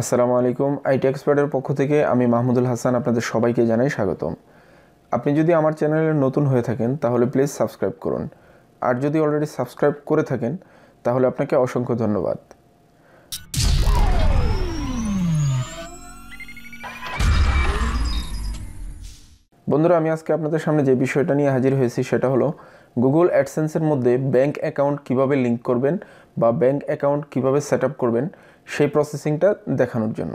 আসসালামু আলাইকুম। আইটি এক্সপার্টের পক্ষ থেকে আমি মাহমুদুল হাসান আপনাদের সবাইকে জানাই স্বাগতম। আপনি যদি আমার চ্যানেলে নতুন হয়ে থাকেন তাহলে প্লিজ সাবস্ক্রাইব করুন, আর যদি অলরেডি সাবস্ক্রাইব করে থাকেন তাহলে আপনাকে অসংখ্য ধন্যবাদ। বন্ধুরা, আমি আজকে আপনাদের সামনে যে বিষয়টা নিয়ে হাজির হয়েছি সেটা হলো গুগল অ্যাডসেন্সের মধ্যে ব্যাংক অ্যাকাউন্ট কিভাবে লিংক করবেন বা ব্যাংক অ্যাকাউন্ট কিভাবে সেট আপ করবেন সেই প্রসেসিংটা দেখানোর জন্য।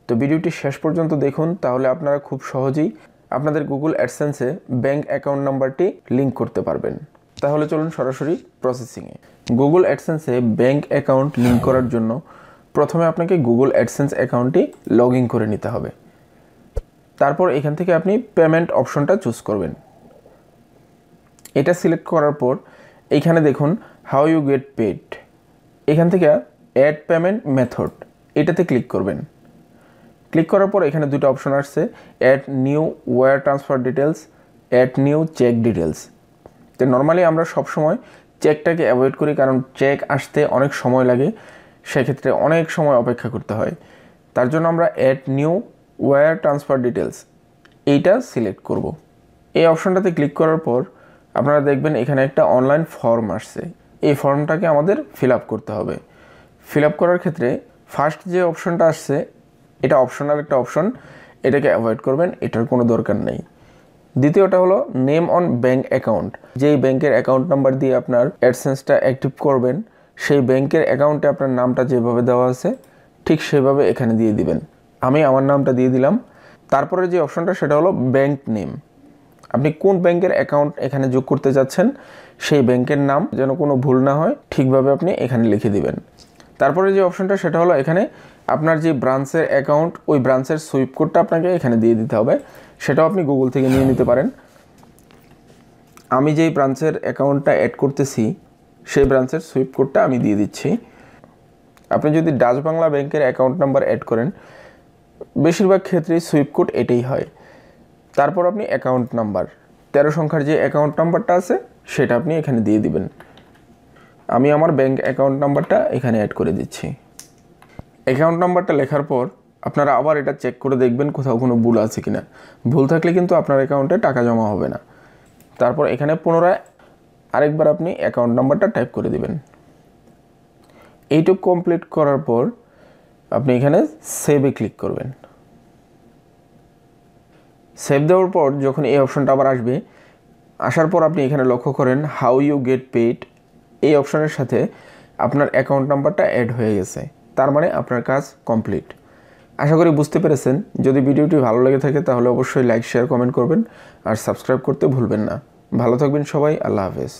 তো ভিডিওটি শেষ পর্যন্ত দেখুন, তাহলে আপনারা খুব সহজেই আপনাদের গুগল অ্যাডসেন্সে ব্যাংক অ্যাকাউন্ট নাম্বারটি লিংক করতে পারবেন। তাহলে চলুন সরাসরি প্রসেসিংয়ে। গুগল অ্যাডসেন্সে ব্যাংক অ্যাকাউন্ট লিংক করার জন্য প্রথমে আপনাকে গুগল অ্যাডসেন্স অ্যাকাউন্টটি লগ ইন করে নিতে হবে। তারপর এখান থেকে আপনি পেমেন্ট অপশনটা চুজ করবেন। এটা সিলেক্ট করার পর এইখানে দেখুন হাউ ইউ গেট পেড, এখান থেকে অ্যাড পেমেন্ট মেথড এটাতে ক্লিক করবেন। ক্লিক করার পর এখানে দুটো অপশন আসছে, add new wire transfer details, add new cheque details. তো নর্মালি আমরা সবসময় চেকটাকে অ্যাভয়েড করি, কারণ চেক আসতে অনেক সময় লাগে, সেক্ষেত্রে অনেক সময় অপেক্ষা করতে হয়। তার জন্য আমরা add new wire transfer details এইটা সিলেক্ট করব। এই অপশনটাতে ক্লিক করার পর আপনারা দেখবেন এখানে একটা অনলাইন ফর্ম আসছে। এই ফর্মটাকে আমাদের ফিল আপ করতে হবে। ফিল আপ করার ক্ষেত্রে ফার্স্ট যে অপশনটা আসছে এটা অপশনাল একটা অপশন, এটাকে অ্যাভয়েড করবেন, এটার কোনো দরকার নেই। দ্বিতীয়টা হলো নেম অন ব্যাঙ্ক অ্যাকাউন্ট, যেই ব্যাংকের অ্যাকাউন্ট নাম্বার দিয়ে আপনার অ্যাডসেন্সটা অ্যাক্টিভ করবেন সেই ব্যাংকের অ্যাকাউন্টে আপনার নামটা যেভাবে দেওয়া আছে ঠিক সেভাবে এখানে দিয়ে দিবেন। আমি আমার নামটা দিয়ে দিলাম। তারপরে যে অপশনটা সেটা হলো ব্যাংক নেম, আপনি কোন ব্যাংকের অ্যাকাউন্ট এখানে যোগ করতে যাচ্ছেন সেই ব্যাংকের নাম যেন কোনো ভুল না হয় ঠিকভাবে আপনি এখানে লিখে দিবেন। তারপরে যে অপশনটা সেটা হলো এখানে আপনার যে ব্রাঞ্চের অ্যাকাউন্ট ওই ব্রাঞ্চের সুইপ কোডটা আপনাকে এখানে দিয়ে দিতে হবে, সেটাও আপনি গুগল থেকে নিয়ে নিতে পারেন। আমি যেই ব্রাঞ্চের অ্যাকাউন্টটা অ্যাড করতেছি সেই ব্রাঞ্চের সুইপ কোডটা আমি দিয়ে দিচ্ছি। আপনি যদি ডাচ বাংলা ব্যাংকের অ্যাকাউন্ট নাম্বার অ্যাড করেন বেশিরভাগ ক্ষেত্রেই সুইপ কোড এটাই হয়। তারপর আপনি অ্যাকাউন্ট নাম্বার 13 সংখ্যার যে অ্যাকাউন্ট নাম্বারটা আছে সেটা আপনি এখানে দিয়ে দিবেন। আমি আমার ব্যাংক অ্যাকাউন্ট নাম্বারটা এখানে অ্যাড করে দিচ্ছি। অ্যাকাউন্ট নাম্বারটা লেখার পর আপনারা আবার এটা চেক করে দেখবেন কোথাও কোনো ভুল আছে কিনা। ভুল থাকলে কিন্তু আপনার অ্যাকাউন্টে টাকা জমা হবে না। তারপর এখানে পুনরায় আরেকবার আপনি অ্যাকাউন্ট নাম্বারটা টাইপ করে দিবেন। এইটুকু কমপ্লিট করার পর আপনি এখানে সেভে ক্লিক করবেন। সেভ দেওয়ার পর যখন এই অপশনটা আবার আসবে, আসার পর আপনি এখানে লক্ষ্য করেন হাউ ইউ গেট পেড, এই অপশনের সাথে আপনার অ্যাকাউন্ট নাম্বারটা অ্যাড হয়ে গেছে। তার মানে আপনার কাজ কমপ্লিট। আশা করি বুঝতে পেরেছেন। যদি ভিডিওটি ভালো লেগে থাকে তাহলে অবশ্যই লাইক, শেয়ার, কমেন্ট করবেন আর সাবস্ক্রাইব করতে ভুলবেন না। ভালো থাকবেন সবাই। আল্লাহ হাফেজ।